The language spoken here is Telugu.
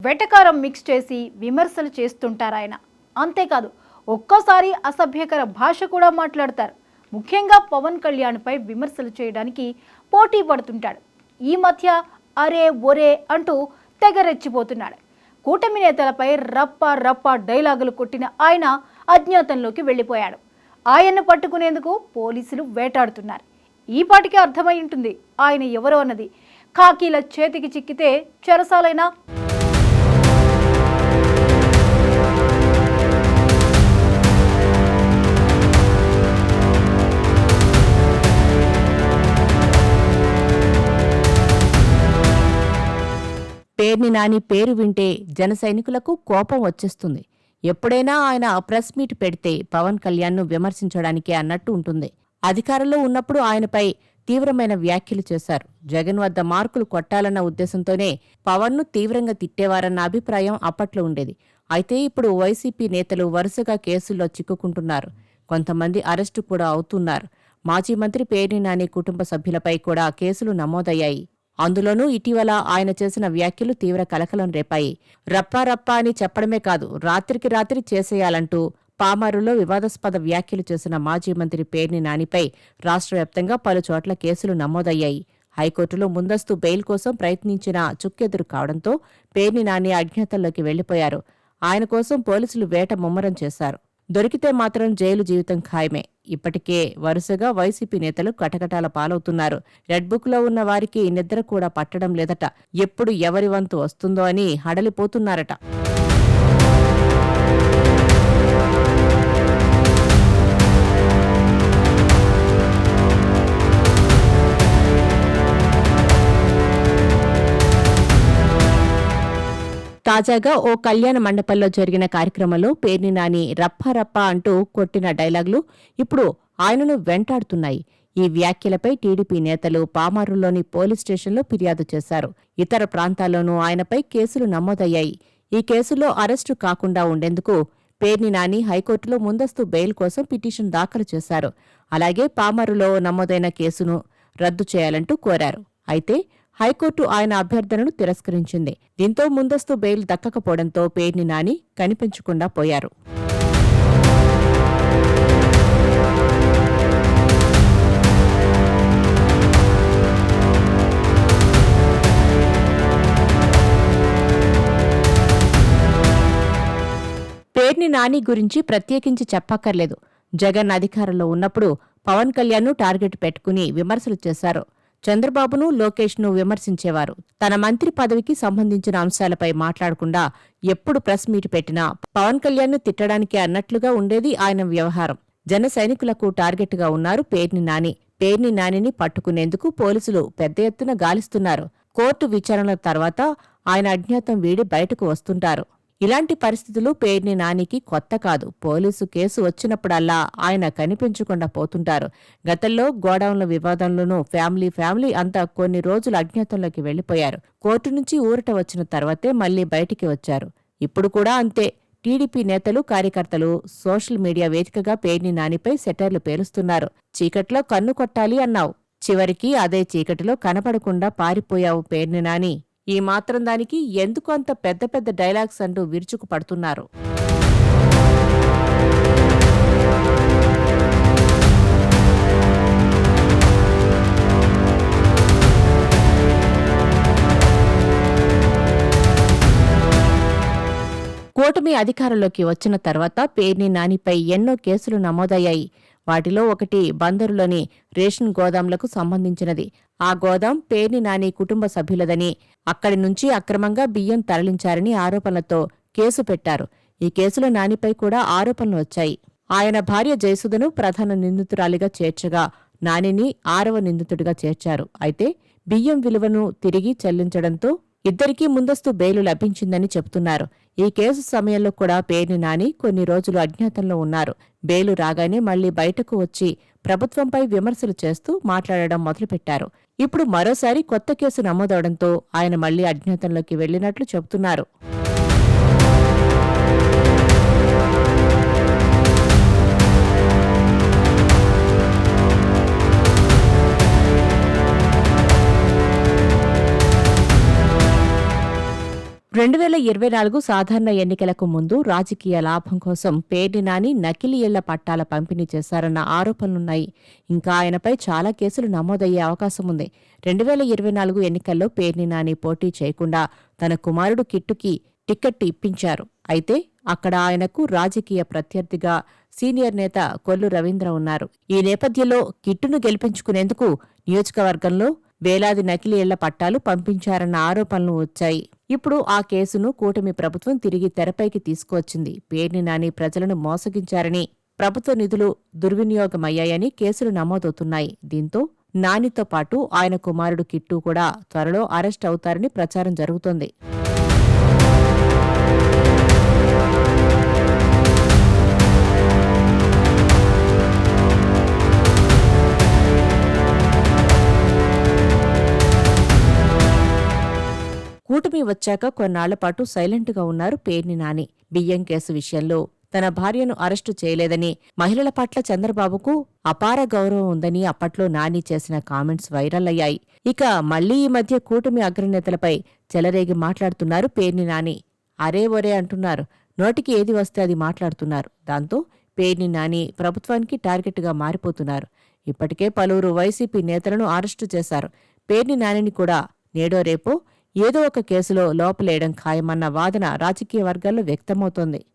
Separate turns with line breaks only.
వెటకారం మిక్స్ చేసి విమర్శలు చేస్తుంటారాయన. అంతేకాదు ఒక్కోసారి అసభ్యకర భాష కూడా మాట్లాడతారు. ముఖ్యంగా పవన్ కళ్యాణ్పై విమర్శలు చేయడానికి పోటీ పడుతుంటాడు. ఈ మధ్య అరే ఒరే అంటూ తెగరెచ్చిపోతున్నాడు. కూటమి నేతలపై రప్ప రప్ప డైలాగులు కొట్టిన ఆయన అజ్ఞాతంలోకి వెళ్ళిపోయాడు. ఆయన్ను పట్టుకునేందుకు పోలీసులు వేటాడుతున్నారు. ఈ పాటికి అర్థమై ఉంటుంది ఆయన ఎవరో అన్నది. ఖాకీల చేతికి చిక్కితే చెరసాలైనా
పేర్ని నాని పేరు వింటే జన సైనికులకు కోపం వచ్చేస్తుంది. ఎప్పుడైనా ఆయన ప్రెస్ మీట్ పెడితే పవన్ కళ్యాణ్ను విమర్శించడానికే అన్నట్టు ఉంటుంది. అధికారంలో ఉన్నప్పుడు ఆయనపై తీవ్రమైన వ్యాఖ్యలు చేశారు. జగన్ వద్ద మార్కులు కొట్టాలన్న ఉద్దేశంతోనే పవన్ను తీవ్రంగా తిట్టేవారన్న అభిప్రాయం అప్పట్లో ఉండేది. అయితే ఇప్పుడు వైసీపీ నేతలు వరుసగా కేసుల్లో చిక్కుకుంటున్నారు. కొంతమంది అరెస్టు కూడా అవుతున్నారు. మాజీ మంత్రి పేర్ని నాని కుటుంబ సభ్యులపై కూడా కేసులు నమోదయ్యాయి. అందులోనూ ఇటీవల ఆయన చేసిన వ్యాఖ్యలు తీవ్ర కలకలం రేపాయి. రప్పారప్పా అని చెప్పడమే కాదు, రాత్రికి రాత్రి చేసేయాలంటూ పామారులో వివాదాస్పద వ్యాఖ్యలు చేసిన మాజీ మంత్రి పేర్ని నానిపై రాష్ట్ర వ్యాప్తంగా పలు చోట్ల కేసులు నమోదయ్యాయి. హైకోర్టులో ముందస్తు బెయిల్ కోసం ప్రయత్నించిన చుక్కెదురు కావడంతో పేర్ని నాని అజ్ఞాతంలోకి వెళ్లిపోయారు. ఆయన కోసం పోలీసులు వేట ముమ్మరం చేశారు. దొరికితే మాత్రం జైలు జీవితం ఖాయమే. ఇప్పటికే వరుసగా వైసీపీ నేతలు కటకటాల పాలవుతున్నారు. రెడ్ బుక్ లో ఉన్న వారికి నిద్ర కూడా పట్టడం లేదట. ఎప్పుడు ఎవరి వంతు వస్తుందో అని హడలిపోతున్నారట. తాజాగా ఓ కళ్యాణ మండపంలో జరిగిన కార్యక్రమంలో పేర్ని నాని రప్పా అంటూ కొట్టిన డైలాగులు ఇప్పుడు ఆయనను వెంటాడుతున్నాయి. ఈ వ్యాఖ్యలపై టీడీపీ నేతలు పామారులోని పోలీస్ స్టేషన్లో ఫిర్యాదు చేశారు. ఇతర ప్రాంతాల్లోనూ ఆయనపై కేసులు నమోదయ్యాయి. ఈ కేసులో అరెస్టు కాకుండా ఉండేందుకు పేర్ని నాని హైకోర్టులో ముందస్తు బెయిల్ కోసం పిటిషన్ దాఖలు చేశారు. అలాగే పామారులో నమోదైన కేసును రద్దు చేయాలంటూ కోరారు. అయితే హైకోర్టు ఆయన అభ్యర్థనను తిరస్కరించింది. దీంతో ముందస్తు బెయిల్ దక్కకపోవడంతో పేర్ని నాని కనిపించకుండా పోయారు. పేర్ని నాని గురించి ప్రత్యేకించి చెప్పక్కర్లేదు. జగన్ అధికారంలో ఉన్నప్పుడు పవన్ కళ్యాణ్ను టార్గెట్ పెట్టుకుని విమర్శలు చేశారు. చంద్రబాబును, లోకేష్ను విమర్శించేవారు. తన మంత్రి పదవికి సంబంధించిన అంశాలపై మాట్లాడకుండా ఎప్పుడు ప్రెస్ మీట్ పెట్టినా పవన్ కళ్యాణ్ను తిట్టడానికే అన్నట్లుగా ఉండేది ఆయన వ్యవహారం. జన సైనికులకు టార్గెట్గా ఉన్నారు పేర్ని నాని. పేర్ని నానిని పట్టుకునేందుకు పోలీసులు పెద్ద ఎత్తున గాలిస్తున్నారు. కోర్టు విచారణల తర్వాత ఆయన అజ్ఞాతం వీడి బయటకు వస్తుంటారు. ఇలాంటి పరిస్థితులు పేర్ని నానికి కొత్త కాదు. పోలీసు కేసు వచ్చినప్పుడల్లా ఆయన కనిపించకుండా పోతుంటారు. గతంలో గోడౌన్ల వివాదంలోనూ ఫ్యామిలీ అంతా కొన్ని రోజులు అజ్ఞాతంలోకి వెళ్లిపోయారు. కోర్టు నుంచి ఊరట వచ్చిన తర్వాతే మళ్లీ బయటికి వచ్చారు. ఇప్పుడు కూడా అంతే. టీడీపీ నేతలు, కార్యకర్తలు సోషల్ మీడియా వేదికగా పేర్ని నానిపై సెటైర్లు పేలుస్తున్నారు. చీకట్లో కన్ను కొట్టాలి అన్నావు, చివరికి అదే చీకటిలో కనపడకుండా పారిపోయావు పేర్ని నాని. ఈ మాత్రం దానికి ఎందుకు అంత పెద్ద పెద్ద డైలాగ్స్ అంటూ విరుచుకు పడుతున్నారు. కూటమి అధికారంలోకి వచ్చిన తర్వాత పేర్ని నానిపై ఎన్నో కేసులు నమోదయ్యాయి. వాటిలో ఒకటి బందరులోని రేషన్ గోదాంలకు సంబంధించినది. ఆ గోదాం పేర్ని నాని కుటుంబ సభ్యులదని, అక్కడి నుంచి అక్రమంగా బియ్యం తరలించారని ఆరోపణలతో కేసు పెట్టారు. ఈ కేసులో నానిపై కూడా ఆరోపణలు వచ్చాయి. ఆయన భార్య జయసుధను ప్రధాన నిందితురాలిగా చేర్చగా నానిని 6వ నిందితుడిగా చేర్చారు. అయితే బియ్యం విలువను తిరిగి చెల్లించడంతో ఇద్దరికీ ముందస్తు బెయిలు లభించిందని చెబుతున్నారు. ఈ కేసు సమయంలో కూడా పేర్ని నాని కొన్ని రోజులు అజ్ఞాతంలో ఉన్నారు. బెయిలు రాగానే మళ్లీ బయటకు వచ్చి ప్రభుత్వంపై విమర్శలు చేస్తూ మాట్లాడడం మొదలుపెట్టారు. ఇప్పుడు మరోసారి కొత్త కేసు నమోదవడంతో ఆయన మళ్లీ అజ్ఞాతంలోకి వెళ్లినట్లు చెబుతున్నారు. 2024 సాధారణ ఎన్నికలకు ముందు రాజకీయ లాభం కోసం పేర్ని నాని నకిలీ ఇళ్ల పట్టాల పంపిణీ చేశారన్న ఆరోపణలున్నాయి. ఇంకా ఆయనపై చాలా కేసులు నమోదయ్యే అవకాశం ఉంది. 2024 ఎన్నికల్లో పేర్ని నాని పోటీ చేయకుండా తన కుమారుడు కిట్టుకి టిక్కెట్ ఇప్పించారు. అయితే అక్కడ ఆయనకు రాజకీయ ప్రత్యర్థిగా సీనియర్ నేత కొల్లు రవీంద్ర ఉన్నారు. ఈ నేపథ్యంలో కిట్టును గెలిపించుకునేందుకు నియోజకవర్గంలో వేలాది నకిలీ ఇళ్ల పట్టాలు పంపించారన్న ఆరోపణలు వచ్చాయి. ఇప్పుడు ఆ కేసును కూటమి ప్రభుత్వం తిరిగి తెరపైకి తీసుకువచ్చింది. పేర్ని నాని ప్రజలను మోసగించారని, ప్రభుత్వ నిధులు దుర్వినియోగమయ్యాయని కేసులు నమోదవుతున్నాయి. దీంతో నానితో పాటు ఆయన కుమారుడు కిట్టు కూడా త్వరలో అరెస్ట్ అవుతారని ప్రచారం జరుగుతోంది. కూటమి వచ్చాక కొన్నాళ్లపాటు సైలెంట్గా ఉన్నారు పేర్ని నాని. బియ్యం కేసు విషయంలో తన భార్యను అరెస్టు చేయలేదని, మహిళల పట్ల చంద్రబాబుకు అపార గౌరవం ఉందని అప్పట్లో నాని చేసిన కామెంట్స్ వైరల్ అయ్యాయి. ఇక మళ్లీ ఈ మధ్య కూటమి అగ్రనేతలపై చెలరేగి మాట్లాడుతున్నారు పేర్ని నాని. అరే ఒరే అంటున్నారు. నోటికి ఏది వస్తే అది మాట్లాడుతున్నారు. దాంతో పేర్ని నాని ప్రభుత్వానికి టార్గెట్గా మారిపోతున్నారు. ఇప్పటికే పలువురు వైసీపీ నేతలను అరెస్టు చేశారు. పేర్ని నానిని కూడా నేడో రేపో ఏదో ఒక కేసులో లోపలేయడం ఖాయమన్న వాదన రాజకీయ వర్గాల్లో వ్యక్తమవుతోంది.